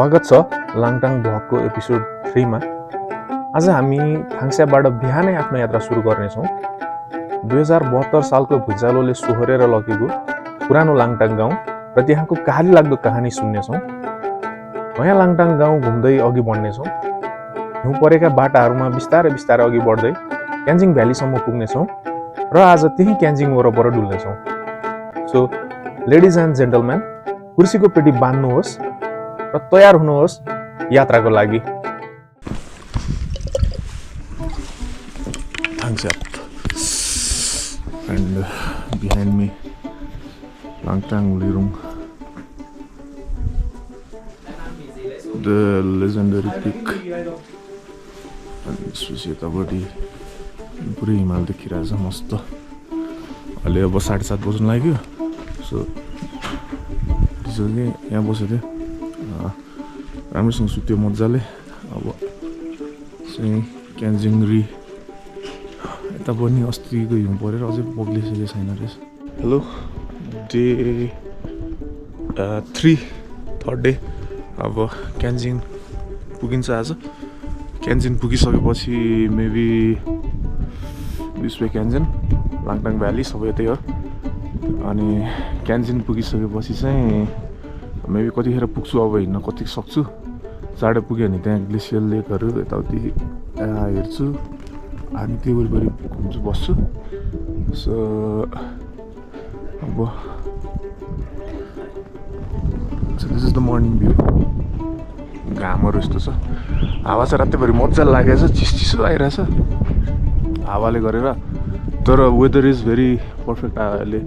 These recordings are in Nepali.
स्वागत छ लाङटाङ भ्लगको एपिसोड 3 मा। आज हामी थाङस्याबाट बिहानै आफ्नो यात्रा सुरु गर्नेछौँ। 2072 सालको भुइँचालोले सोहोरेर लगेको पुरानो लाङटाङ गाउँ र त्यहाँको कहाली लाग्दो कहानी सुन्नेछौँ। नयाँ लाङटाङ गाउँ घुम्दै अघि बढ्नेछौँ। हिउँ परेका बाटाहरूमा बिस्तारै बिस्तारै अघि बढ्दै क्यान्जिङ भ्यालीसम्म पुग्नेछौँ र आज त्यही क्यान्जिङ वरपर डुल्नेछौँ। सो लेडिज एन्ड जेन्टलम्यान, कुर्सीको पेटी बान्नुहोस् र तयार हुनुहोस् यात्राको लागि। Thumbs-up. And behind me, Langtang Lirung, the legendary peak. And त्यसपछि यतापट्टि पुरै हिमाल देखिरहेको छ मस्त। अहिले अब 7:30 बज्न लाग्यो। सो त्यसैले यहाँ बसेको थिएँ, राम्रोसँग सुत्यो मजाले। अब चाहिँ क्यान्जिङरी यता पनि अस्तिको हिउँ परेर अझै बग्लिसकेको छैन रहेछ। Hello, day 3 third day. अब क्यान्जिङ पुगिन्छ आज। क्यान्जिङ पुगिसकेपछि maybe this way Kyanjin, Langtang valley सबै यतै हो। अनि क्यान्जिङ पुगिसकेपछि चाहिँ मेबी कतिखेर पुग्छु, अब हिँड्न कति सक्छु। चाँडै पुग्यो भने त्यहाँ ग्लेसियल लेकहरू यताउति हेर्छु अनि त्यो वरिपरि घुम्छु बस्छु। सो अब this is the morning view. घामहरू यस्तो छ, हावा चाहिँ रातैभरि मजाले लागेको छ, चिसो आइरहेछ हावाले गरेर। तर वेदर इज भेरी पर्फेक्ट। अहिले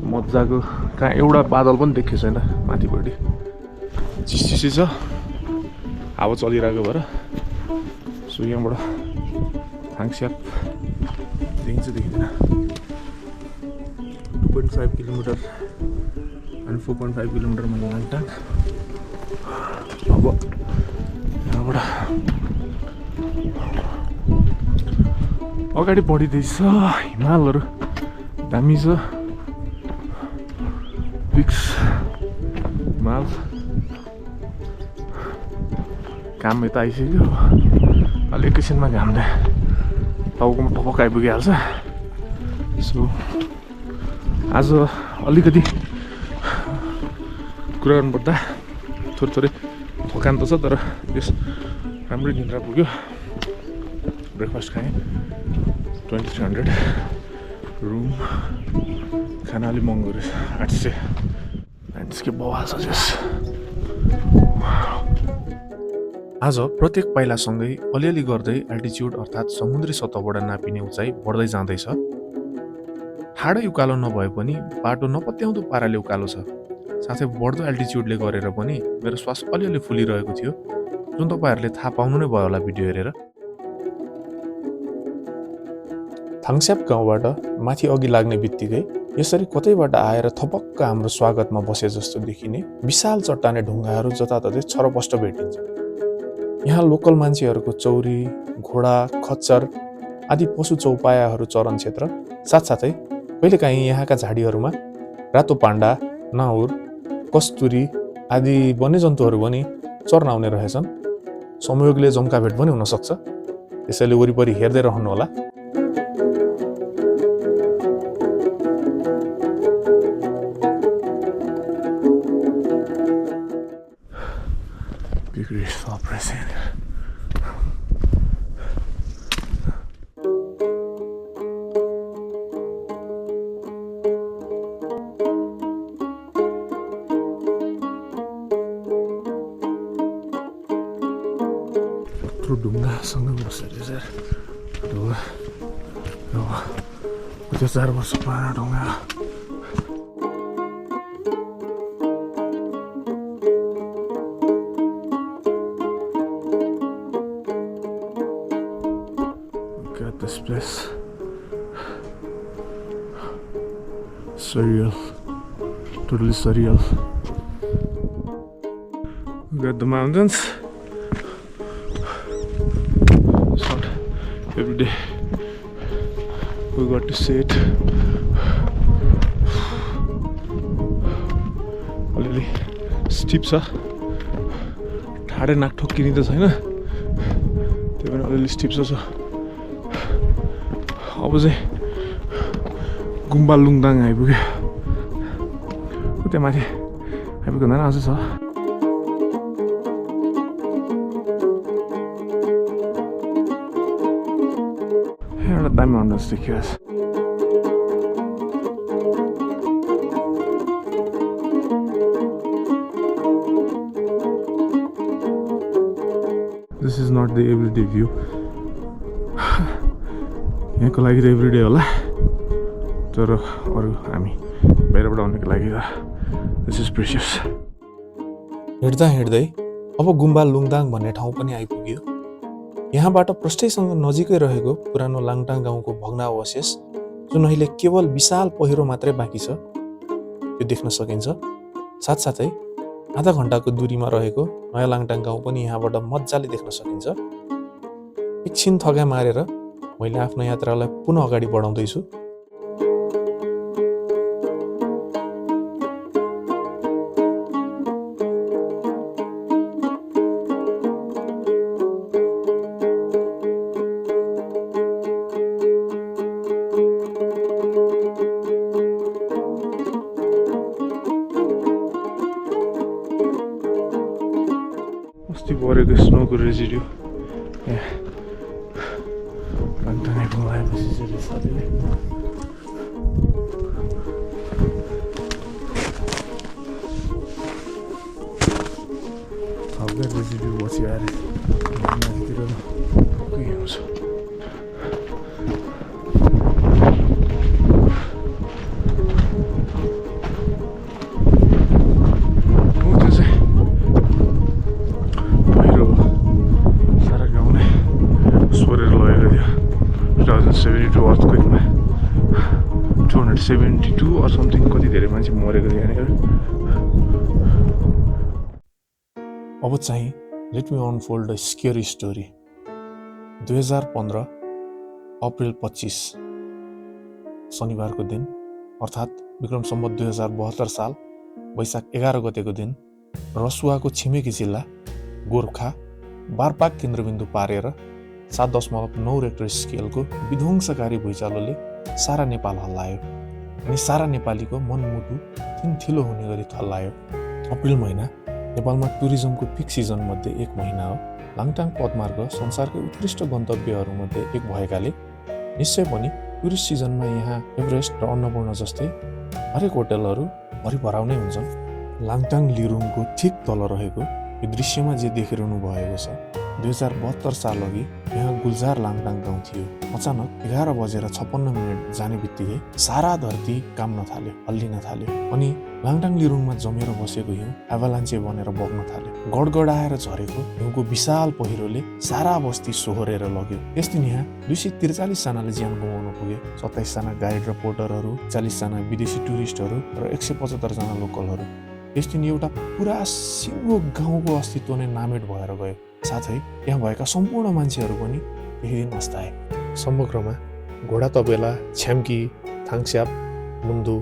मजाको, कहाँ एउटा बादल पनि देखेको छैन माथिपट्टि, चिसै छ, हावा चलिरहेको भएर। सो यहाँबाट थाङस्याप देखिन्छ देखिँदैन। 2.5 किलोमिटर अनि 4.5 किलोमिटरमा लाङटाङ। अब यहाँबाट अगाडि बढिँदैछ, हिमालहरू दामी छ, पिक्स हिमाल। घाम यता आइसक्यो, अलि एकैछिनमा घामले टाउकोमा टपक आइपुगिहाल्छ। सो आज अलिकति कुरा गर्नुपर्दा थोरै थकान त छ, तर यस राम्रै निद्रा पुग्यो। ब्रेकफास्ट खाएँ, 2300 रुम। खाना अलिक महँगो रहेछ, 890 के बवाल छ जस। आज प्रत्येक पाइलासँगै अलिअलि गर्दै एल्टिच्युड अर्थात् समुद्री सतहबाट नापिने उचाइ बढ्दै जाँदैछ। ठाडै उकालो नभए पनि बाटो नपत्याउँदो पाराले उकालो छ। साथै बढ्दो एल्टिच्युडले गरेर पनि मेरो श्वास अलिअलि फुलिरहेको थियो, जुन तपाईँहरूले थाहा पाउनु नै भयो होला भिडियो हेरेर। थाङस्याप गाउँबाट माथि अघि लाग्ने बित्तिकै यसरी कतैबाट आएर थपक्क हाम्रो स्वागतमा बसे जस्तो देखिने विशाल चट्टाने ढुङ्गाहरू जताततै छरपष्ट भेटिन्छ। यहाँ लोकल मान्छेहरूको चौरी, घोडा, खच्चर आदि पशु चौपायाहरू चरण क्षेत्र, साथसाथै कहिलेकाहीँ यहाँका झाडीहरूमा रातो पाण्डा, नाउर, कस्तुरी आदि वन्यजन्तुहरू पनि चर्न आउने रहेछन्। संयोगले जम्का भेट पनि हुन सक्छ, त्यसैले वरिपरि हेर्दै रहनुहोला। ढुङ्गासँग बसेर चाहिँ ढुङ्गा, त्यो 4 वर्ष पुरानो ढुङ्गा। Got this place. Surreal. Totally surreal. Got the mountains. It's not every day we got to see it. अलिअलि स्टिप छ, हाडे नाक ठोक्किने त छैन, त्यही पनि अलिअलि स्टिप्स छ। अब चाहिँ गुम्बा लुङदाङ आइपुग्यो। त्यहाँ माथि आइपुग्दैन अझै छ। एउटा दामी अन्दाज देखिरहेको छ। This is not the everyday view. यहाँको लागि त एभ्रिडे होला, तर अरू हामी बाहिरबाट आउनेको लागि त दिस इज प्रेसियस। हिँड्दा हिँड्दै अब गुम्बा लुङदाङ भन्ने ठाउँ पनि आइपुग्यो। यहाँबाट प्रष्टैसँग नजिकै रहेको पुरानो लाङटाङ गाउँको भग्नावशेष, जुन अहिले केवल विशाल पहिरो मात्रै बाँकी छ, त्यो देख्न सकिन्छ। साथसाथै आधा घन्टाको दूरीमा रहेको नयाँ लाङटाङ गाउँ पनि यहाँबाट मजाले देख्न सकिन्छ। एकछिन थगा मारेर मैले आफ्नो यात्रालाई पुनः अगाडि बढाउँदैछु। अस्ति परेको स्नोको रेजिड्यू यहाँ लाङटाङ आइपुग्नु चाहिँ साथीले हल्का रेजिड्यू बसी आएर माथितिर ठक्कै आउँछ। अर्थक्वेकमा 272 or something कति धेरै मान्छे मरेको थियो यहाँनिर। अब चाहिँ let me unfold a scary story. 2015 April 25 शनिबारको दिन, अर्थात् विक्रम सम्वत 2072 साल वैशाख 11 गतेको दिन रसुवाको छिमेकी जिल्ला गोर्खा बारपाक केन्द्रबिन्दु पारेर 7.9 रेक्टर स्केलको विध्वंसकारी भुइँचालोले सारा नेपाल हल्लायो अनि सारा नेपालीको मनमुटु थिनथिलो हुने गरी थल्लायो। अप्रिल महिना नेपालमा टुरिज्मको पिक सिजन मध्ये एक महिना हो। लाङटाङ पदमार्ग संसारकै उत्कृष्ट गन्तव्यहरूमध्ये एक भएकाले निश्चय पनि टुरिस्ट सिजनमा यहाँ एभरेस्ट र अन्नपूर्ण जस्तै हरेक होटलहरू भरिभराउ नै हुन्छन्। लाङटाङ लिरुङको ठिक तल रहेको यो दृश्यमा जे देखिरहनु भएको छ, 2072 साल अघि यहाँ गुल्जार लाङटाङ गाउँ थियो। अचानक 11:56 जाने बित्तिकै सारा धरती काम्न थाल्यो, हल्लिन थाल्यो अनि लाङटाङ लिरुङमा जमेर बसेको हिउँ एभालान्चे बनेर बग्न थाल्यो। गडगडाएर झरेको हिउँको विशाल पहिरोले सारा बस्ती सोहोरेर लग्यो। त्यस दिन यहाँ 243 जनाले ज्यान गुमाउन पुगे। 27 जना गाइड र पोर्टरहरू, 40 जना विदेशी टुरिस्टहरू र 175 जना लोकलहरू। त्यस दिन एउटा पुरा सिङ्गो गाउँको अस्तित्व नै नामेट भएर गयो। साथै यहाँ भएका सम्पूर्ण मान्छेहरू पनि त्यही दिन अस्ताए। समग्रमा घोडा तबेला, छ्याम्की, थाङस्याप, मुन्दु,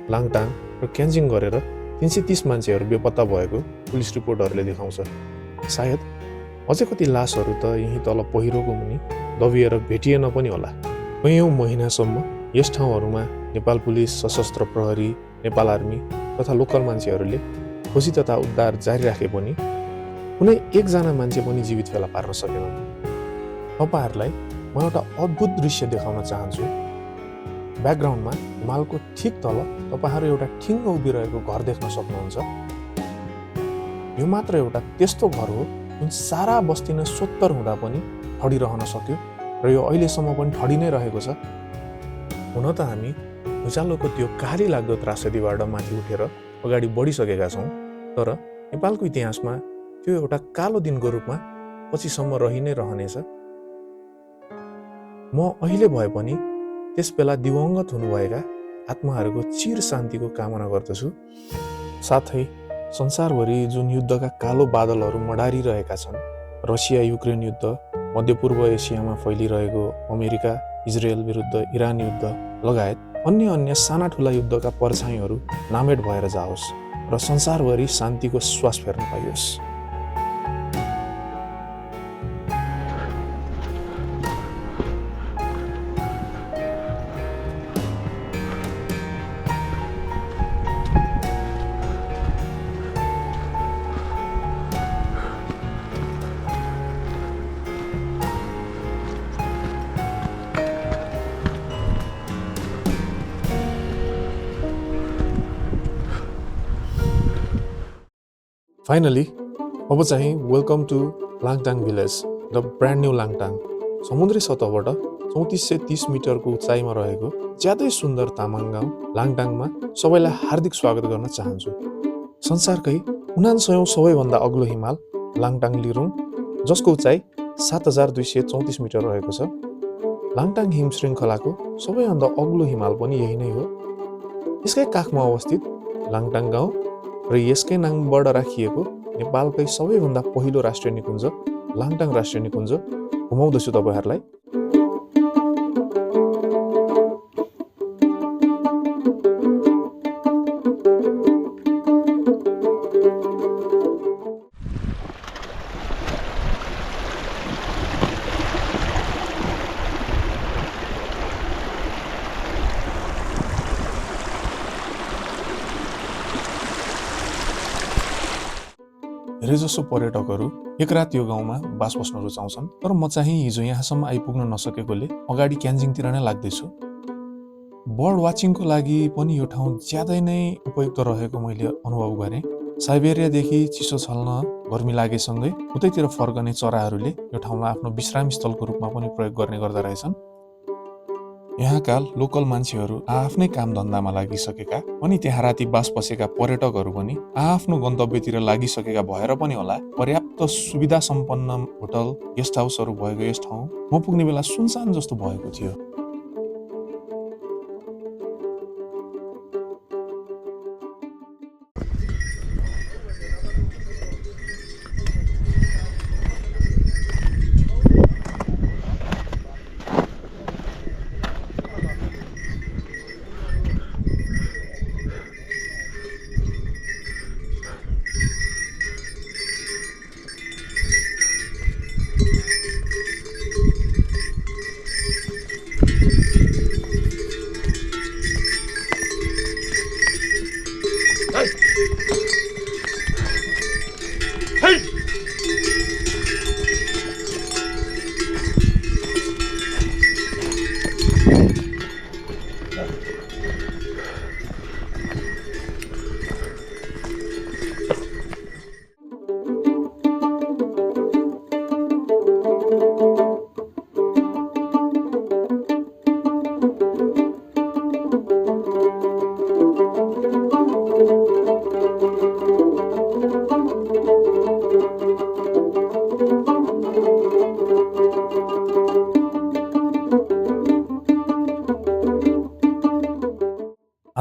लाङटाङ र क्यान्जिङ गरेर 330 मान्छेहरू बेपत्ता भएको पुलिस रिपोर्टहरूले देखाउँछ। सायद अझै कति लासहरू त यहीँ तल पहिरोको मुनि दबिएर भेटिएन पनि होला। कैयौँ महिनासम्म यस ठाउँहरूमा नेपाल पुलिस, सशस्त्र प्रहरी, नेपाल आर्मी तथा लोकल मान्छेहरूले खोजी तथा उद्धार जारी राखे पनि कुनै एकजना मान्छे पनि जीवित फेला पार्न सकेनन्। तपाईँहरूलाई म एउटा अद्भुत दृश्य देखाउन चाहन्छु। ब्याकग्राउन्डमा हिमालको ठिक तल तपाईँहरू एउटा ठिङ्ग उभिरहेको घर देख्न सक्नुहुन्छ। यो मात्र एउटा त्यस्तो घर हो जुन सारा बस्ती नै 70 हुँदा पनि ठडिरहन सक्यो र यो अहिलेसम्म पनि ठडी नै रहेको छ। हुन त हामी भुइँचालोको त्यो काली लाग्दो त्रासदीबाट माथि उठेर अगाडि बढिसकेका छौँ, तर नेपालको इतिहासमा त्यो एउटा कालो दिनको रूपमा पछिसम्म रहि नै रहनेछ। म अहिले भए पनि त्यस बेला दिवंगत हुनुभएका आत्माहरूको चिर शान्तिको कामना गर्दछु। साथै संसारभरि जुन युद्धका कालो बादलहरू मडारिरहेका छन्, रसिया युक्रेन युद्ध, मध्यपूर्व एसियामा फैलिरहेको अमेरिका इजरायल विरुद्ध इरान युद्ध लगायत अन्य साना ठुला युद्धका परछाइहरू नामेट भएर जाओस् र संसारभरि शान्तिको श्वास फेर्न पाइयोस्। फाइनली अब चाहिँ welcome to Langtang village the brand new Langtang. समुद्री सतहबाट 3430 मिटरको उचाइमा रहेको ज्यादै सुन्दर तामाङ गाउँ लाङटाङमा सबैलाई हार्दिक स्वागत गर्न चाहन्छु। संसारकै 99औं सबैभन्दा अग्लो हिमाल लाङटाङ लिरुङ, जसको उचाइ 7234 मिटर रहेको छ। लाङटाङ हिम श्रृङ्खलाको सबैभन्दा अग्लो हिमाल पनि यही नै हो। यसकै काखमा अवस्थित लाङटाङ गाउँ र यसकै नामबाट राखिएको नेपालकै सबैभन्दा पहिलो राष्ट्रिय निकुञ्ज लाङटाङ राष्ट्रिय निकुञ्ज घुमाउँदछु तपाईहरुलाई। धेरैजसो पर्यटकहरू एक रात यो गाउँमा बास बस्न रुचाउँछन्, तर म चाहिँ हिजो यहाँसम्म आइपुग्न नसकेकोले अगाडि क्यान्जिङतिर नै लाग्दैछु। बर्ड वाचिङको लागि पनि यो ठाउँ ज्यादै नै उपयुक्त रहेको मैले अनुभव गरेँ। साइबेरियादेखि चिसो छल्न गर्मी लागेसँगै उतैतिर फर्कने चराहरूले यो ठाउँलाई आफ्नो विश्राम स्थलको रूपमा पनि प्रयोग गर्ने गर्दा रहेछन्। यहाँका लोकल मान्छेहरू आफ्नै काम धन्दामा लागिसकेका अनि त्यहाँ राति बास बसेका पर्यटकहरू पनि आफ्नो गन्तव्यतिर लागिसकेका भएर पनि होला पर्याप्त सुविधा सम्पन्न होटल गेस्ट हाउसहरू भएको यस ठाउँ म पुग्ने बेला सुनसान जस्तो भएको थियो।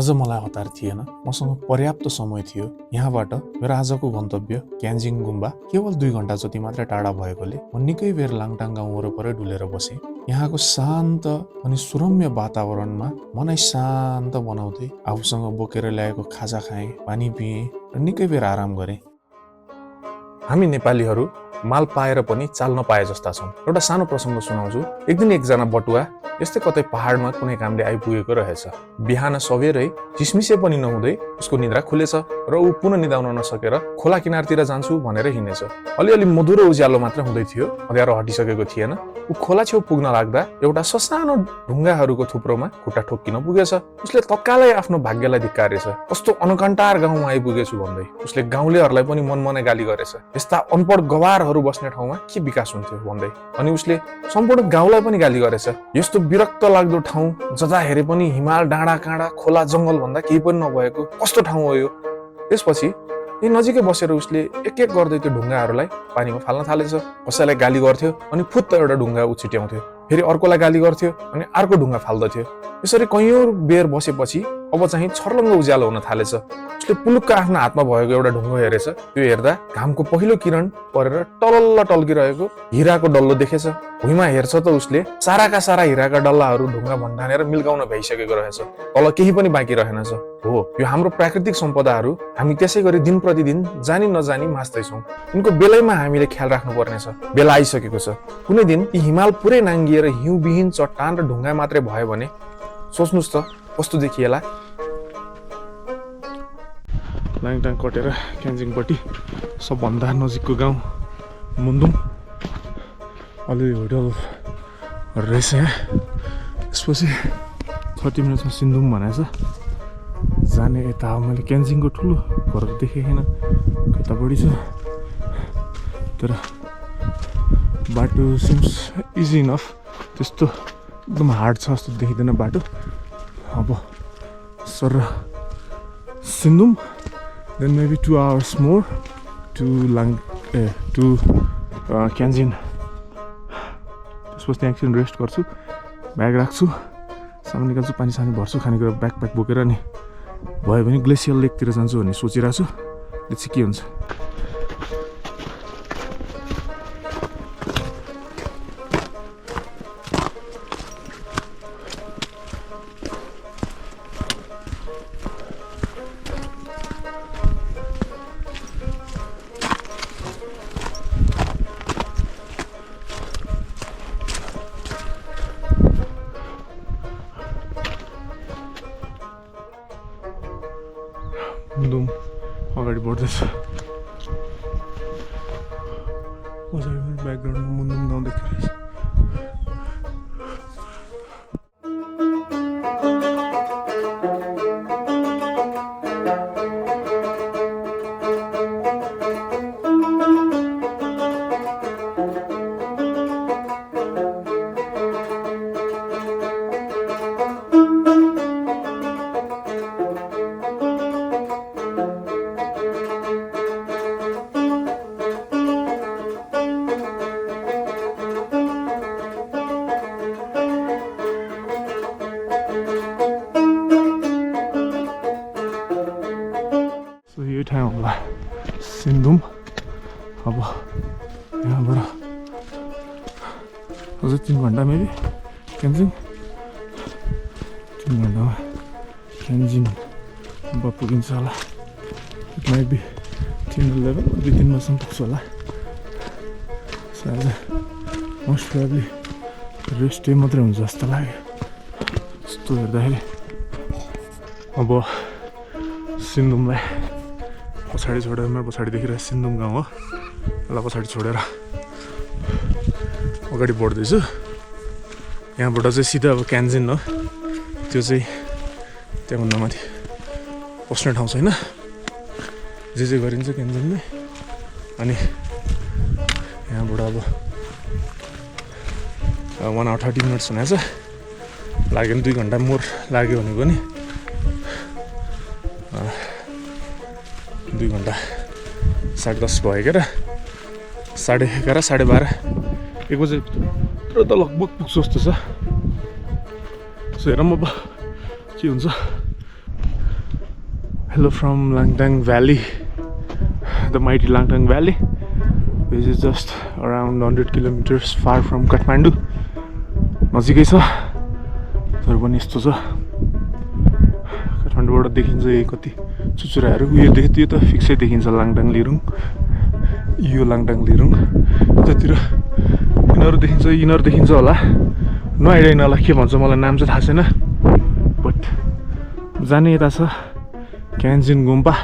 आज मलाई हतार थिएन, मसँग पर्याप्त समय थियो। यहाँबाट मेरो आजको गन्तव्य क्यान्जिङ गुम्बा केवल 2 घण्टा जति मात्र टाढा भएकोले म निकै बेर लाङटाङ गाउँ वरपरै डुलेर बसेँ। यहाँको शान्त अनि सुरम्य वातावरणमा मनै शान्त बनाउँदै आफूसँग बोकेर ल्याएको खाजा खाएँ, पानी पिएँ र निकै बेर आराम गरेँ। हामी नेपालीहरू माल पाएर पनि चाल नपाए जस्ता छौँ। एउटा सानो प्रसङ्ग सुनाउँछु। एक दिन एकजना बटुवा यस्तै कतै पहाडमा कुनै कामले आइपुगेको रहेछ। बिहान सबेरै झिसमिसे पनि नहुँदै उसको निद्रा खुलेछ र ऊ पुनः निदाउन नसकेर खोला किनारतिर जान्छु भनेर हिँडेछ। अलिअलि मधुरो उज्यालो मात्र हुँदै थियो, अँध्यारो हटिसकेको थिएन। ऊ खोला छेउ पुग्न लाग्दा एउटा ससानो ढुङ्गाहरूको थुप्रोमा खुट्टा ठोक्किन पुगेछ। उसले तत्कालै आफ्नो भाग्यलाई धिक्कारेछ। कस्तो अनकन्टार गाउँमा आइपुगेछु भन्दै उसले गाउँलेहरूलाई पनि मनमनै गाली गरेछ। यस्ता अनपढ गवारहरू बस्ने ठाउँमा के विकास हुन्थ्यो भन्दै। अनि उसले सम्पूर्ण गाउँलाई पनि गाली गरेछ। यस्तो विरक्त लाग्दो ठाउँ, जता हेरे पनि हिमाल, डाँडा काँडा, खोला जङ्गल भन्दा केही पनि नभएको कस्तो ठाउँ हो यो। त्यसपछि यही नजिकै बसेर उसले एक एक गर्दै त्यो ढुङ्गाहरूलाई पानीमा फाल्न थालेछ। कसैलाई गाली गर्थ्यो अनि फुत्त एउटा ढुङ्गा उछिट्याउँथ्यो, फेरि अर्कोलाई गाली गर्थ्यो अनि अर्को ढुङ्गा फाल्दथ्यो। यसरी कैयौं बेर बसेपछि अब चाहिँ छर्लङ्ग उज्यालो हुन थालेछ। उसले पुलुक्क आफ्नो हातमा भएको एउटा ढुङ्गो हेरेछ। त्यो हेर्दा घामको पहिलो किरण परेर टलल्ल टल्किरहेको हिराको डल्लो देखेछ। भुइँमा हेर्छ त उसले साराका सारा हिराका डल्लाहरू ढुङ्गा भन्डानेर मिल्गाउन भइसकेको रहेछ। तल केही पनि बाँकी रहेनछ। हो, यो हाम्रो प्राकृतिक सम्पदाहरू हामी त्यसै गरी दिन प्रतिदिन जानी नजानी मास्दैछौँ। यिनको बेलैमा हामीले ख्याल राख्नुपर्नेछ। बेला आइसकेको छ। कुनै दिन यी हिमाल पुरै नाङ्गिएर हिउँविहीन चट्टान र ढुङ्गा मात्रै भयो भने सोच्नुस् त कस्तो देखिएला। लाङटाङ कटेर क्यान्जिङपट्टि सबभन्दा नजिकको गाउँ मुन्दुम। अलिअलि होटल रहेछ यहाँ। त्यसपछि 30 मिनटमा सिन्धुम भनेको छ। जाने यता मैले क्यान्जिङको ठुलो घर देखेको छैन। कतापट्टि छ तर बाटो सिम्स इजी इनफ त्यस्तो एकदम हार्ड छ जस्तो देखिँदैन बाटो अब सर सिन्धुम then maybe 2 hours more to Kyanjin त्यसपछि त्यहाँ एकछिन रेस्ट गर्छु ब्याग राख्छु सामान निकाल्छु पानी सानी भर्छु खानेकुरा ब्याकप्याक बोकेर अनि भयो भने ग्लेसियल लेकतिर जान्छु भन्ने सोचिरहेको छु त्यो चाहिँ के हुन्छ मुन्दुम अगाडि बढ्दैछ मजाले ब्याकग्राउन्डमा मुन्दुम गाउँ देखिरहेछ यही ठाउँ होला सिन्धुम अब यहाँबाट अझै 3 घन्टा मेबी क्यान्जिन 3 घन्टामा क्यान्जिन पुगिन्छ होला इट माइट बी 3:11 2 3 बजीसम्म पुग्छ होला आज मोस्ट प्रोबेबली रेस्ट डे मात्रै हुन्छ जस्तो लाग्यो यस्तो हेर्दाखेरि अब सिन्धुमलाई पछाडि छोडेर मेरो पछाडि देखिरहेको सिन्धुम गाउँ हो यसलाई पछाडि छोडेर अगाडि बढ्दैछु यहाँबाट चाहिँ सिधा अब क्यान्जिन हो त्यो चाहिँ त्यहाँभन्दा माथि पस्ने ठाउँ छैन जे गरिन्छ क्यान्जिनमै अनि यहाँबाट अब 1 hour 30 minutes हुनेछ लाग्यो भने 2 घन्टा मोर लाग्यो भनेको नि 2 घन्टा 10:30 भयो क्या र 11:30 12:30 1 बजे त लगभग पुग्छु जस्तो छ सो हेरौँ अब के हुन्छ hello from Langtang valley the mighty Langtang valley which is just around 100 kilometers far from Kathmandu नजिकै छ तर पनि यस्तो छ काठमाडौँबाट देखिन्छ कति चुचुराहरू यो त्यो त फिक्सै देखिन्छ लाङटाङ लिरुङ यो लाङटाङ लिरुङ यतातिर यिनीहरू देखिन्छ होला नो आइडिया यिनीहरूलाई के भन्छ मलाई नाम चाहिँ थाहा छैन बट जाने यता छ क्यान्जिन गुम्पा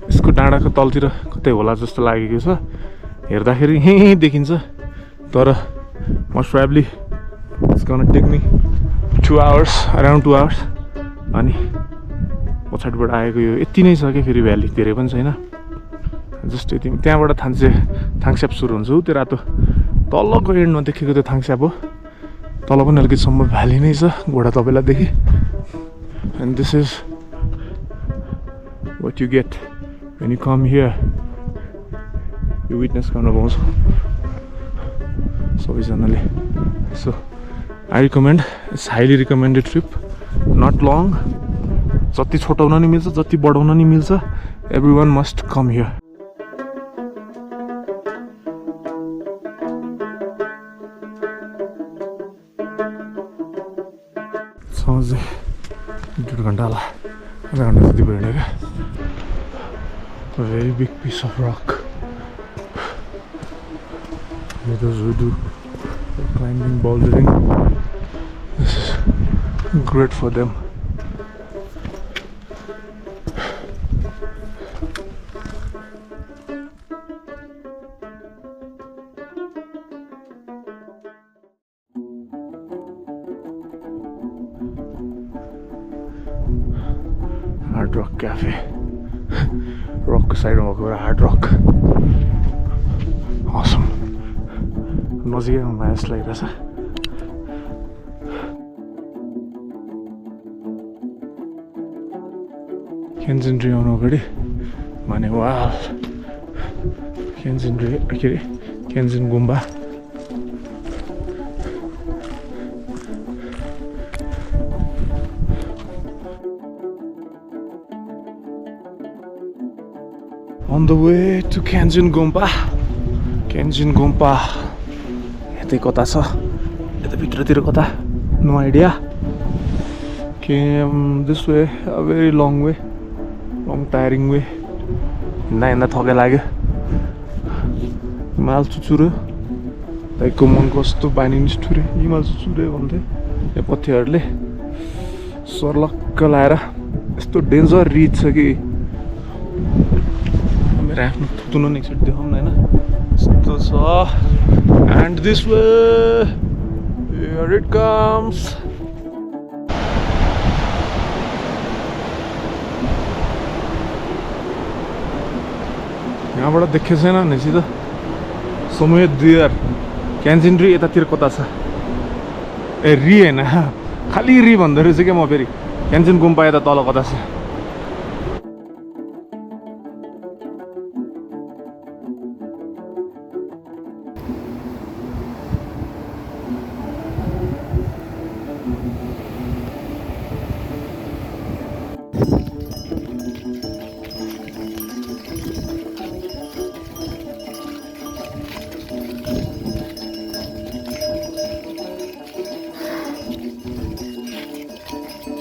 यसको डाँडाको तलतिर कतै होला जस्तो लागेको छ हेर्दाखेरि यहीँ देखिन्छ तर most probably it's gonna take me 2 hours around 2 hours अनि पछाडिबाट आएको यो यति नै छ क्या फेरि भ्याली धेरै पनि छैन जस्ट यति त्यहाँबाट थाङस्याप सुरु हुन्छ त्यो रातो तलको एन्डमा देखेको त्यो थाङस्याप हो तल पनि अलिकतिसम्म भ्याली नै छ घोडा तपाईँलाई देखि and this is what you get when you come here यो विटनेस गर्न पाउँछ सबैजनाले so I recommend it's highly recommended trip not long जति छोटाउन नि मिल्छ जति बढाउन नि मिल्छ every one must come here अझै 1.5 घन्टा होला आधा घन्टा जति भयो क्या very big piece of rock those who do climbing, bouldering, this is great for them. Hard Rock Cafe. रकको साइडमा भएको एउटा हार्ड रक असम नजिकैमा भए जस्तो लागिरहेछ केन्जिन ट्री आउनु अगाडि माने वाल केन्जिन ट्री के अरे केन्जिन गुम्बा On the way to Kenjin Gompa. Kenjin Gompa. यतै कता छ यता भित्रतिर कता no idea Came this way a very long way long tiring way हिँड्दा हिँड्दा थकै लाग्यो हिमाल चुचुरो दाइको मन कस्तो बानी निष्ठुरे हिमाल चुचुरे भन्थे यो पथ्यहरूले सर्लक्क लाएर यस्तो डेन्जर रिच छ कि मेरो आफ्नो थुतुनो एकचोटि देखाउँ न होइन यस्तो छ and this way here it comes यहाँबाट देखेको छैन भनेपछि त समय दियर क्यान्जिन री यतातिर कता छ ए री होइन खालि री भन्दो रहेछ क्या म फेरि क्यान्जिन गुम्पा यता तल कता छ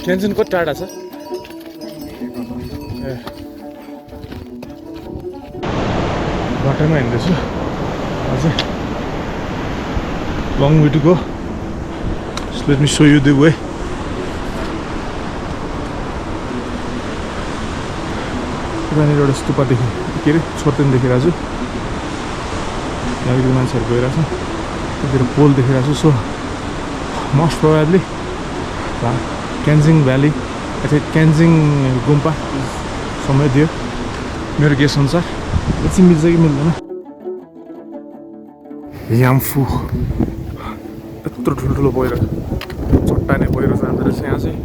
क्यान्जिन कति टाढा छ ए बाटोमा हिँड्दैछु अझै long way to go let me show you the way यहाँनिर एउटा स्तुपा के अरे छोर्तेन देखिरहेको छु यहाँनिर मान्छेहरू गइरहेको छ त्यतिर पोल देखिरहेको छु so most probably Kyanjin valley अथवा क्यान्जिङ गुम्पा समय दियो मेरो गेस अनुसार यो चाहिँ मिल्छ कि मिल्दैन याम्फू यत्रो ठुल्ठुलो पहिरो चट्टाने पहिरो जाँदो रहेछ यहाँ चाहिँ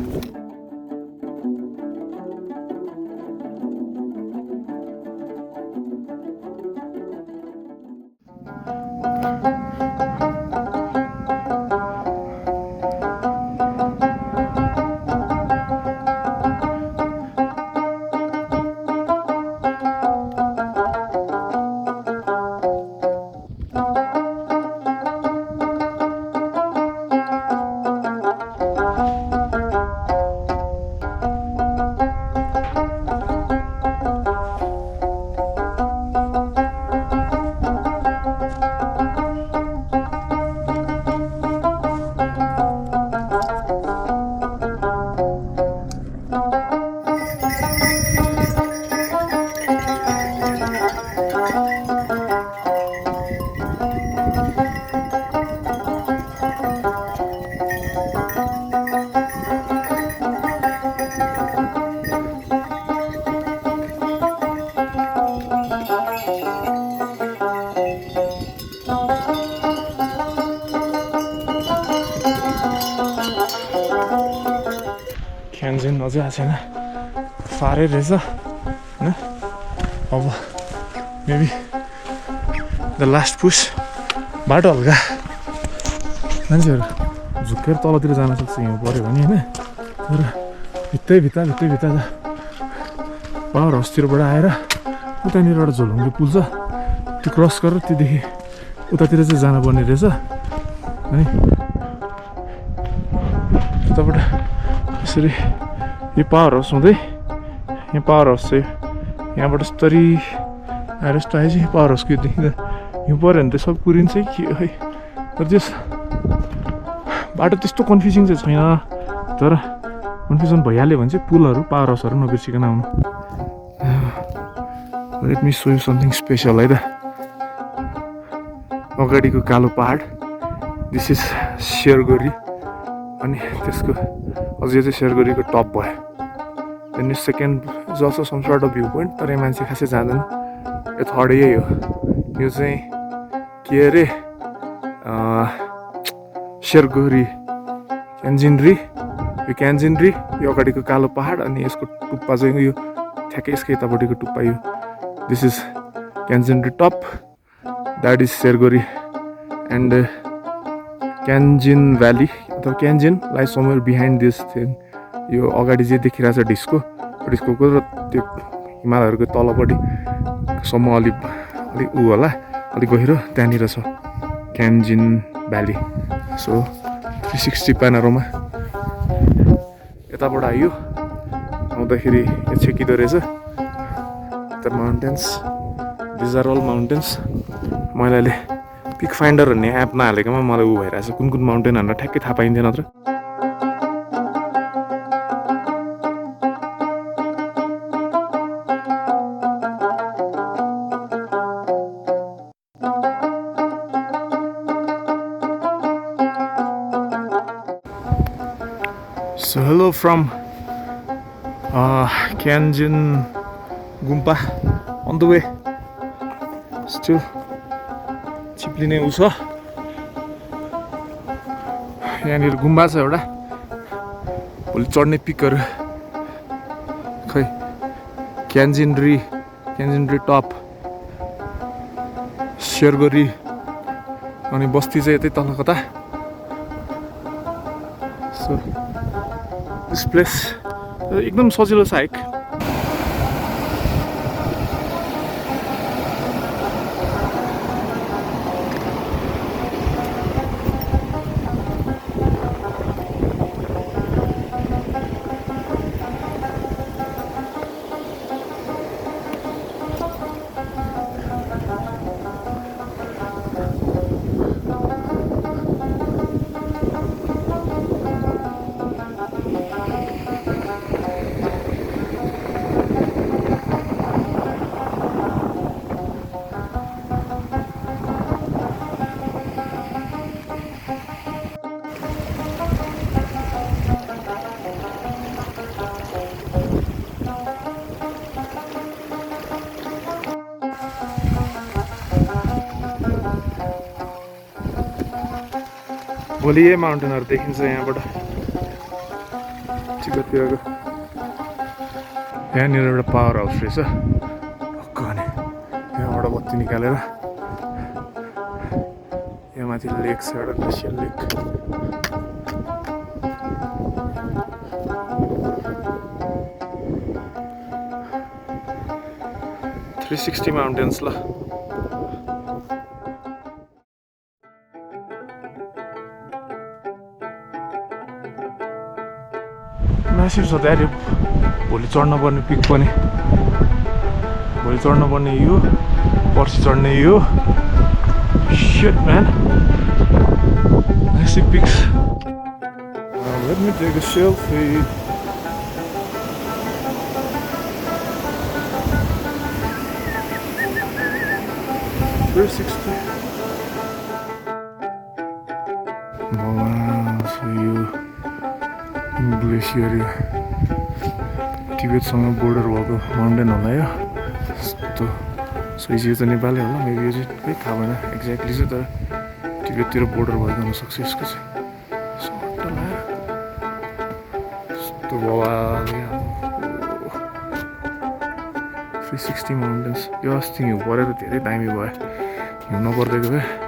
क्यान्जिन अझै आएको छैन साह्रै रहेछ होइन अब मेबी द लास्ट पुस बाटो हल्का मान्छेहरू झुक्केर तलतिर जान सक्छ हिउँ पऱ्यो भने होइन तर भित्रै भित्ता पावर हाउसतिरबाट आएर उतानिर एउटा झोलुङ्गे पुल छ त्यो क्रस गरेर त्योदेखि उतातिर चाहिँ जानुपर्ने रहेछ अनि उताबाट यसरी यो पावर हाउस हुँदै यहाँ पावर हाउस चाहिँ यहाँबाट यस्तरी आएर यस्तो आएछ पावर हाउसको यो देखिँदा हिउँ पऱ्यो भने त सब पुरिन्छ कि खै तर त्यस बाटो त्यस्तो कन्फ्युजिङ चाहिँ छैन तर कन्फ्युजन भइहाल्यो भने चाहिँ पुलहरू पावर हाउसहरू नबिर्सिकन आउनु late me show you something special है त अगाडिको कालो पहाड दिस इज सिरगढी अनि त्यसको अझै चाहिँ सिरगढीको टप भयो देन यो second is also some sort of view point, तर यो मान्छे खासै जाँदैन। यो थर्ड यही हो, यो चाहिँ के अरे शेरगोरी क्यान्जिनरी, यो क्यान्जिनरी, यो अगाडिको कालो पहाड, अनि यसको टुप्पा चाहिँ यो ठ्याक्कै यसको यतापट्टिको टुप्पा यो। दिस इज क्यान्जिनरी टप, द्याट इज शेरगोरी, एन्ड क्यान्जिन भ्याली अथवा क्यान्जिन lies somewhere behind this thing. यो अगाडि जे देखिरहेको छ डिस्कोको र त्यो हिमालयहरूको तलपट्टि सम्म अलिक ऊ होला, अलिक गहिरो त्यहाँनिर छ क्यान्जिन भ्याली। सो 360 प्यानोरामा यताबाट आयो, आउँदाखेरि यो छेकिँदो रहेछ। The mountains, these are all mountains. मैले अहिले पिक फाइन्डर भन्ने एप नहालेकोमा मलाई ऊ भइरहेछ, कुन कुन माउन्टेन भनेर ठ्याक्कै थाहा पाइन्थ्यो नत्र। So hello from Kyanjin Gumpa on the way. Still चिप्लिने उ छ, यहाँनिर गुम्बा छ एउटा, भोलि चढ्ने पिकहरू खै क्यान्जिनरी टप, शेरगोरी, अनि बस्ती चाहिँ यतै तल कता। सो दिस प्लेस एकदम सजिलो छ हाइक। भोलि यही माउन्टेनहरू देखिन्छ यहाँबाट, चिकरतिरको। यहाँनिर एउटा पावर हाउस रहेछ, भक्क भने यहाँबाट बत्ती निकालेर। यहाँ माथि लेक छ एउटा, ग्लेसियर लेक। थ्री 360 माउन्टेन्स ल। म्यासिभ छ त्यहाँ, भोलि चढ्नुपर्ने पिक पनि, भोलि चढ्नुपर्ने यो, पर्सि चढ्ने यो। Shit man, massive peaks. Let me take a selfie. Glacier टिबेटसँग बोर्डर भएको माउन्टेन होला यो। यस्तो सोचियो त नेपालै होला, मेबी यो चाहिँ खै थाहा भएन एक्ज्याक्टली चाहिँ, तर टिबेटतिर बोर्डर भएको हुनसक्छ यसको चाहिँ। सट्ट लाग्यो यस्तो बवाल। 360 माउन्टेन्स। यो अस्ति हिउँ परेर धेरै दामी भयो, हिउँ नपर्दैको भए।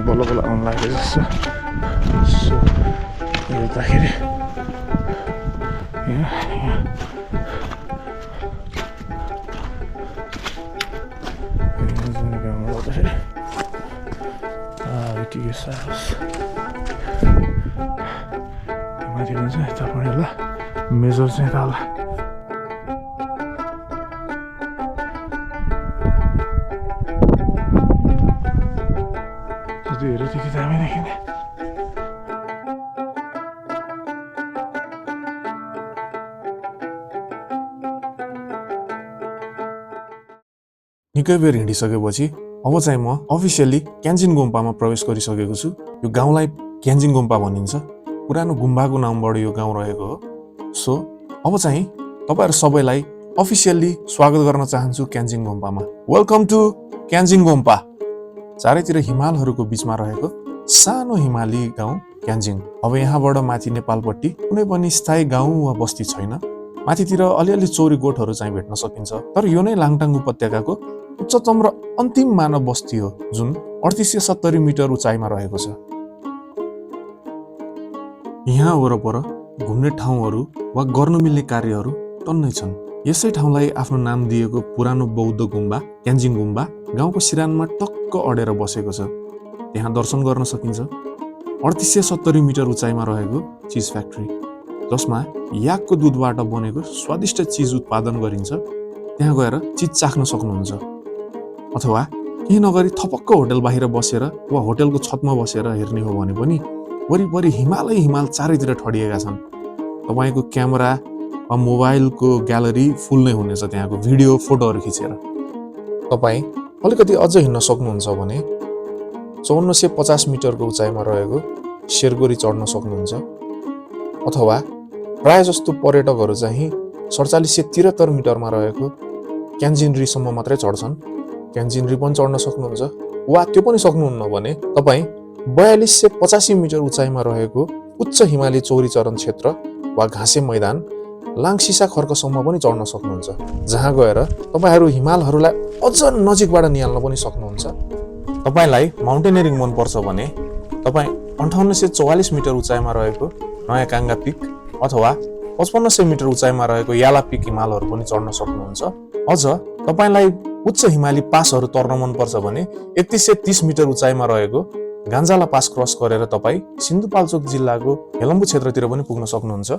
बल्ल बल्ल आउनु लाग्यो जस्तो। सो हेर्दाखेरि माथि हुन्छ यतापट्टि होला, मेजर चाहिँ यता होला। हेऱ्यो त्यति दामी देखिने। निकै बेर हिँडिसकेपछि अब चाहिँ म अफिसियली क्यान्जिन गुम्पामा प्रवेश गरिसकेको छु। यो गाउँलाई क्यान्जिन गुम्पा भनिन्छ। पुरानो गुम्बाको नामबाट यो गाउँ रहेको हो। सो अब चाहिँ तपाईहरु सबैलाई अफिसियली स्वागत गर्न चाहन्छु क्यान्जिन गुम्पामा। वेलकम टु क्यान्जिन गुम्पा। चारैतिर हिमालहरूको बीचमा रहेको सानो हिमाली गाउँ क्यान्जिन। अब यहाँबाट माथि नेपालपट्टि कुनै पनि स्थायी गाउँ वा बस्ती छैन। माथितिर अलिअलि चौरी गोठहरू चाहिँ भेट्न सकिन्छ। तर यो नै लाङटाङ उपत्यकाको उच्चतम र अन्तिम मानव बस्ती हो, जुन 3870 मिटर उचाइमा रहेको छ। यहाँ वरपर घुम्ने ठाउँहरू वा गर्न मिल्ने कार्यहरू टन्नै छन्। यसै ठाउँलाई आफ्नो नाम दिएको पुरानो बौद्ध गुम्बा क्यान्जिन गुम्बा गाउँको सिरानमा टक्क अडेर बसेको छ। त्यहाँ दर्शन गर्न सकिन्छ। 3870 मिटर उचाइमा रहेको चिज फ्याक्ट्री, जसमा याकको दुधबाट बनेको स्वादिष्ट चिज उत्पादन गरिन्छ। त्यहाँ गएर चिज चाख्न सक्नुहुन्छ। अथवा केही नगरी थपक्क होटल बाहिर बसेर वा होटलको छतमा बसेर हेर्ने हो भने पनि वरिपरि हिमालै हिमाल चारैतिर ठडिएका छन्। तपाईको क्यामेरा वा मोबाइलको ग्यालरी फुल नै हुनेछ त्यहाँको भिडियो फोटोहरू खिचेर। तपाई अलिकति अझ हिँड्न सक्नुहुन्छ भने 5450 मिटरको उचाइमा रहेको शेरगोरी चढ्न सक्नुहुन्छ। अथवा प्राय जस्तो पर्यटकहरू चाहिँ 4773 मिटरमा रहेको क्यान्जिनरीसम्म मात्रै चढ्छन्। क्यान्जिनरी पनि चढ्न सक्नुहुन्छ। वा त्यो पनि सक्नुहुन्न भने तपाई 4285 मिटर उचाइमा रहेको उच्च हिमाली चौरी चरण क्षेत्र वा घाँसे मैदान लाङसिसा खर्कसम्म पनि चढ्न सक्नुहुन्छ, जहाँ गएर तपाईहरू हिमालहरूलाई अझ नजिकबाट निहाल्न पनि सक्नुहुन्छ। तपाईलाई माउन्टेनियरिङ मन पर्छ भने तपाई 5844 मिटर उचाइमा रहेको नयाँ काङ्गा पिक अथवा 5500 मिटर उचाइमा रहेको याला पिक हिमालहरू पनि चढ्न सक्नुहुन्छ। अझ तपाईलाई उच्च हिमाली पासहरू तर्न मन पर्छ भने 3130 मिटर उचाइमा रहेको गान्जाला पास क्रस गरेर तपाई सिन्धुपाल्चोक जिल्लाको हेलम्बु क्षेत्रतिर पनि पुग्न सक्नुहुन्छ।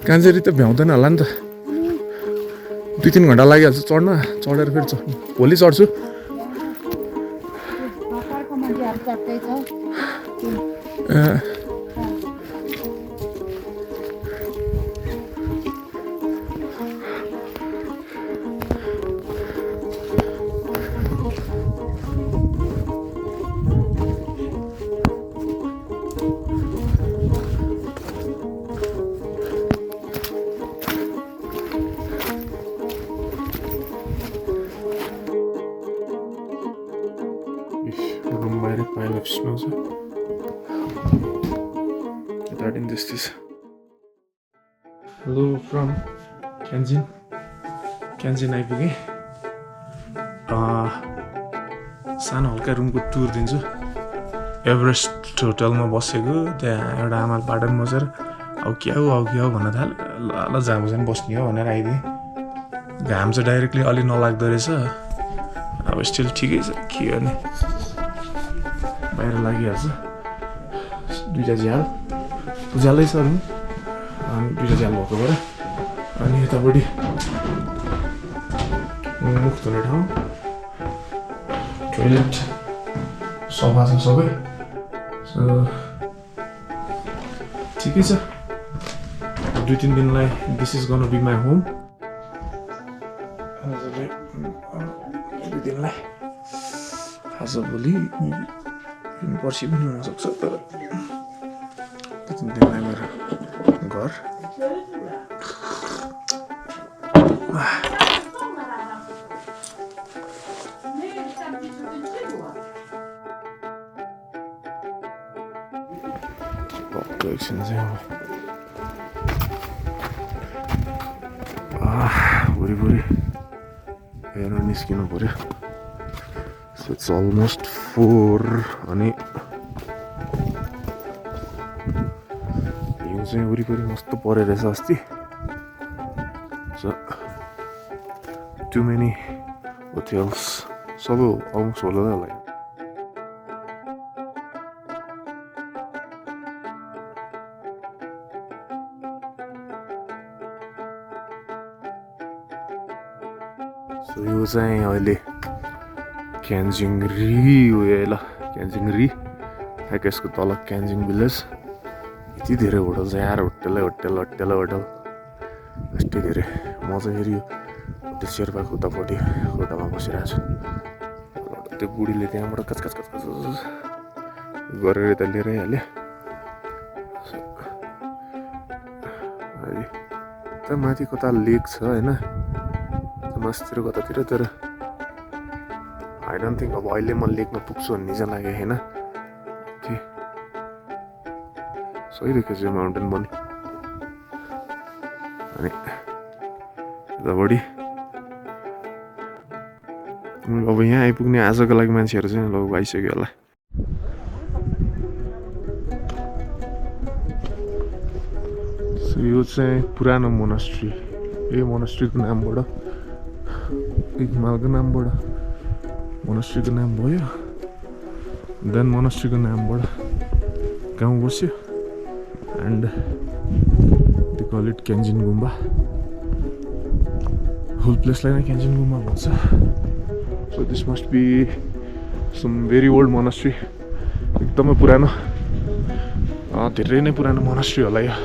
कान्जेरी त भ्याउँदैन होला नि त। 2-3 घन्टा लागिहाल्छ चढ्न। चढेर फेरि भोलि चढ्छु। रुम बाहिर पाइल अफ स्नो छ। यताबाट नि त्यस्तै छ। Hello from क्यान्जिन। क्यान्जिन आइपुगेँ। सानो हल्का रुमको टुर दिन्छु। एभरेस्ट होटलमा बसेको। त्यहाँ एउटा आमाले बाटोमा बसेर अब के हो भन्न थाल्यो। ल जहाँ बस्यो नि बस्ने हो भनेर आइदिएँ। घाम चाहिँ डाइरेक्टली अलि नलाग्दो रहेछ। अब स्टिल ठिकै छ, के गर्ने, बाहिर लागिहाल्छ। 2टा झ्याल उज्यालै छ रुम। अनि 2टा झ्याल भएको भएर। अनि यतापट्टि मुख धुने ठाउँ, टोइलेट सफा छ सबै। सो ठिकै छ। 2-3 दिनलाई this is gonna be my home. 2 दिनलाई आज भोलि पर्सि पनि हुनसक्छ। तर 2-3 दिनलाई मेरो घर। एकछिन चाहिँ अब भोलि हेर्न निस्किनु पर्यो। सो इट्स अलमोस्ट 4 अनि हिउँ चाहिँ वरिपरि मस्तो परेर रहेछ अस्ति। सो टु मेनी होटेल्स सबै अलमोस्ट होला होला। सो यो चाहिँ अहिले क्यान्जिङरी उयो ल क्यान्जिङरी प्याकेजको तल क्यान्जिङ भिलेज। यति धेरै होटल छ यार, होटल। यस्तै धेरै मजा हेऱ्यो त्यो शेर्पाको उतापट्टि खुट्टामा बसिरहेको छु त्यो बुढीले त्यहाँबाट कच कच कच कच गरेर त लिएर आइहाल्यो त माथि कता लेक छ होइन मासतिर कतातिर तर आई डोन्ट थिङ्क अब अहिले म लेकमा पुग्छु भन्ने चाहिँ लाग्यो होइन सही देखेको छु माउन्टेन पनि अनि यतापट्टि अब यहाँ आइपुग्ने आजको लागि मान्छेहरू चाहिँ लगभग आइसक्यो होला यो चाहिँ पुरानो मोनास्ट्री यो मोनास्ट्रीको नामबाट हिमालको नामबाट मोनास्ट्रीको नाम भयो देन मोनास्ट्रीको नामबाट गाउँ बस्यो and they call it Kyanjin Gompa whole प्लेसलाई नै केन्जिन गुम्बा भन्छ so this must be some very old monastery एकदमै पुरानो धेरै नै पुरानो मोनास्ट्री होला यो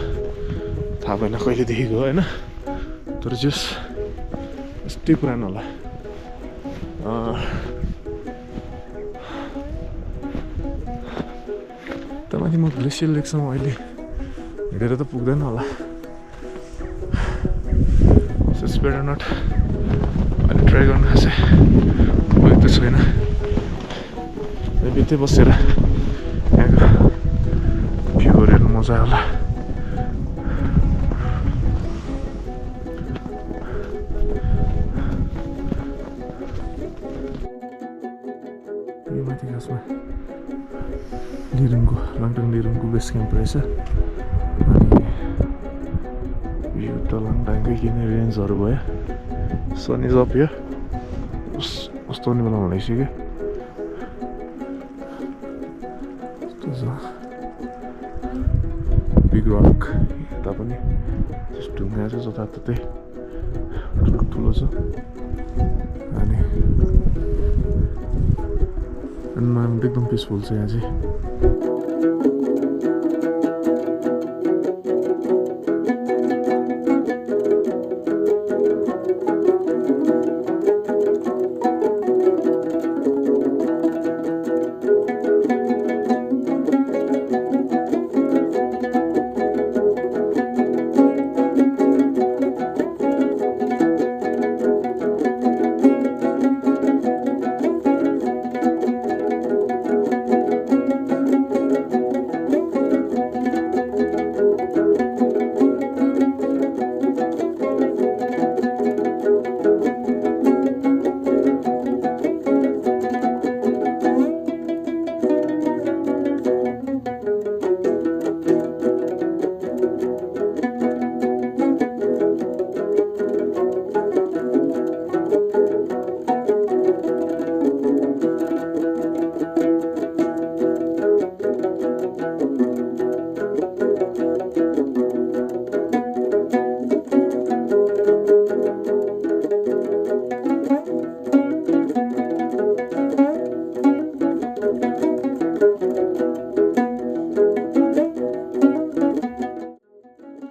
थाहा भएन कहिलेदेखिको होइन तर जस यस्तै पुरानो होला त माथि म ग्लेसियर लेकसम्म अहिले हिँडेर त पुग्दैन होला इट्स बेटर नट अहिले ट्राई गर्नु चाहिँ भएको त छैन बित्तै बसेर यहाँको भ्यूहरू हेर्नु मजा होला यो माथि खासमा लिरुङको लाङटाङ लिरुङको बेस क्याम्प रहेछ अनि यो त लाङटाङकै किने रेन्जहरू भयो सन इज अप यो अस्ताउने बेलामा लगाइसक्यो बिग रक यता पनि ढुङ्गा छ जताततै ठुलो छ अनि एन्भाइरोमेन्ट एकदम पिसफुल छ यहाँ चाहिँ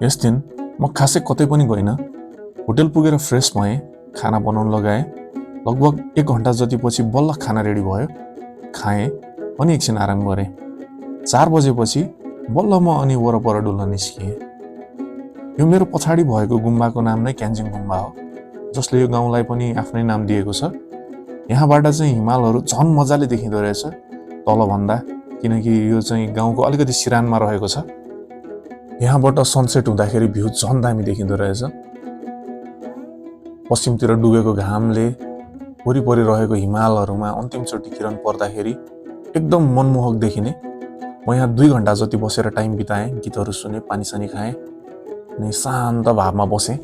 यस दिन म खासै कतै पनि गइनँ होटल पुगेर फ्रेस भएँ खाना बनाउन लगाएँ लगभग 1 घन्टा जति पछि बल्ल खाना रेडी भयो खाएँ अनि एकछिन आराम गरेँ 4 बजेपछि बल्ल म अनि वरपर डुल्न निस्किएँ यो मेरो पछाडि भएको गुम्बाको नाम नै क्यान्जिङ गुम्बा हो जसले यो गाउँलाई पनि आफ्नै नाम दिएको छ यहाँबाट चाहिँ हिमालहरू झन् मजाले देखिँदो रहेछ तल भन्दा किनकि यो चाहिँ गाउँको अलिकति सिरानमा रहेको छ यहाँबाट सनसेट हुँदाखेरि भ्यू झन् दामी देखिँदो रहेछ पश्चिमतिर डुबेको घामले वरिपरि रहेको हिमालहरूमा अन्तिमचोटि किरण पर्दाखेरि एकदम मनमोहक देखिने म यहाँ 2 घन्टा जति बसेर टाइम बिताएँ गीतहरू सुने पानी सानी खाएँ अनि शान्त भावमा बसेँ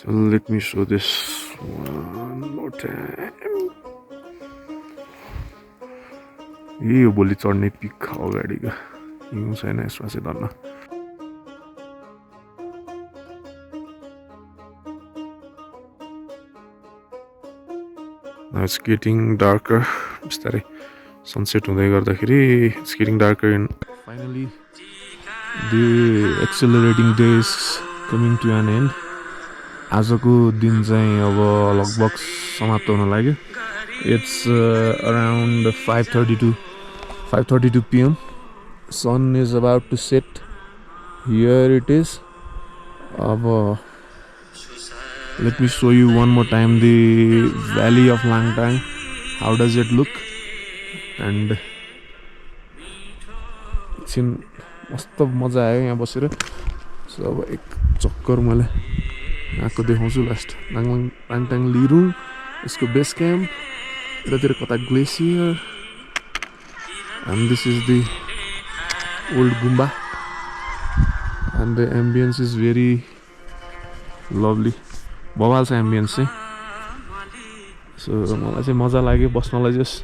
So let me show this one more time. यो भोलि चढ्ने पिक अगाडिको हिउँ छैन यसमा चाहिँ धन्न Now it's getting darker. बिस्तारै सनसेट हुँदै गर्दाखेरि it's getting darker and finally the accelerating days coming to an end. आजको दिन चाहिँ अब लगभग समाप्त हुन लाग्यो. It's around 5:32 p.m. Sun is about to set. Here it is. Let me show you one more time the valley of Langtang. How does it look? And एकछिन मस्त मजा आयो यहाँ बसेर. So अब एक चक्कर मैले यहाँको देखाउँछु लास्ट. लाङटाङ लिरुङ यसको बेस क्याम्प. यतातिर कता glacier. And this is the old Gumba. And the ambience is very lovely. बवाल छ एम्बियन्स चाहिँ. सो मलाई चाहिँ मजा लाग्यो बस्नलाई जस.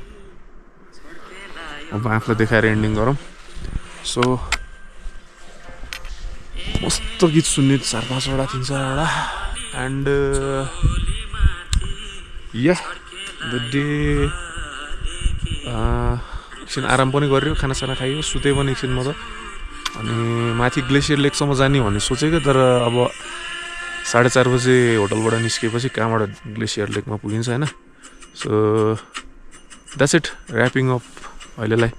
अब आफूलाई देखाएर एन्डिङ गरौँ. सो मस्त गीत सुन्ने 4-5वटा 3-4वटा. एन्ड या द डे एकछिन आराम पनि गऱ्यो. खानासाना खायो. सुते पनि एकछिन मजा. अनि माथि ग्लेसियर लेकसम्म जाने भन्ने सोचेको. तर अब 4:30 बजे होटलबाट निस्केपछि कहाँबाट ग्लेसियर लेकमा पुगिन्छ होइन. So that's it. Rapping up अहिलेलाई.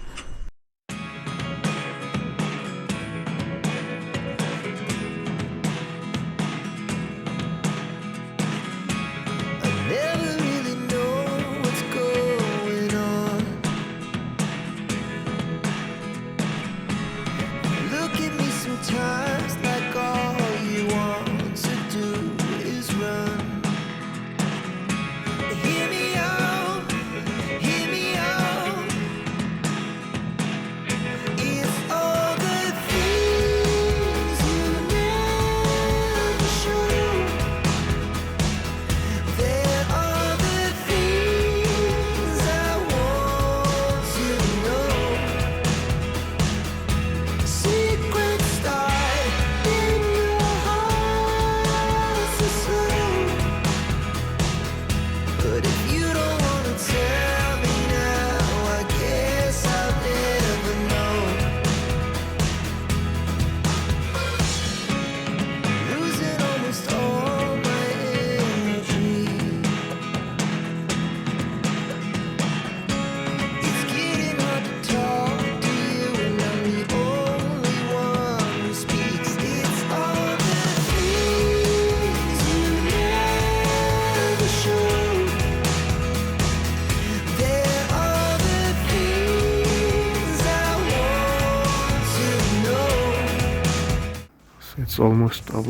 It's almost अब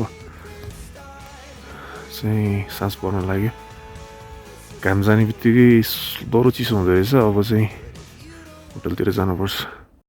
चाहिँ सास पर्न लाग्यो. घाम जाने बित्तिकै डह्रो चिसो हुँदो रहेछ. अब चाहिँ होटलतिर जानुपर्छ.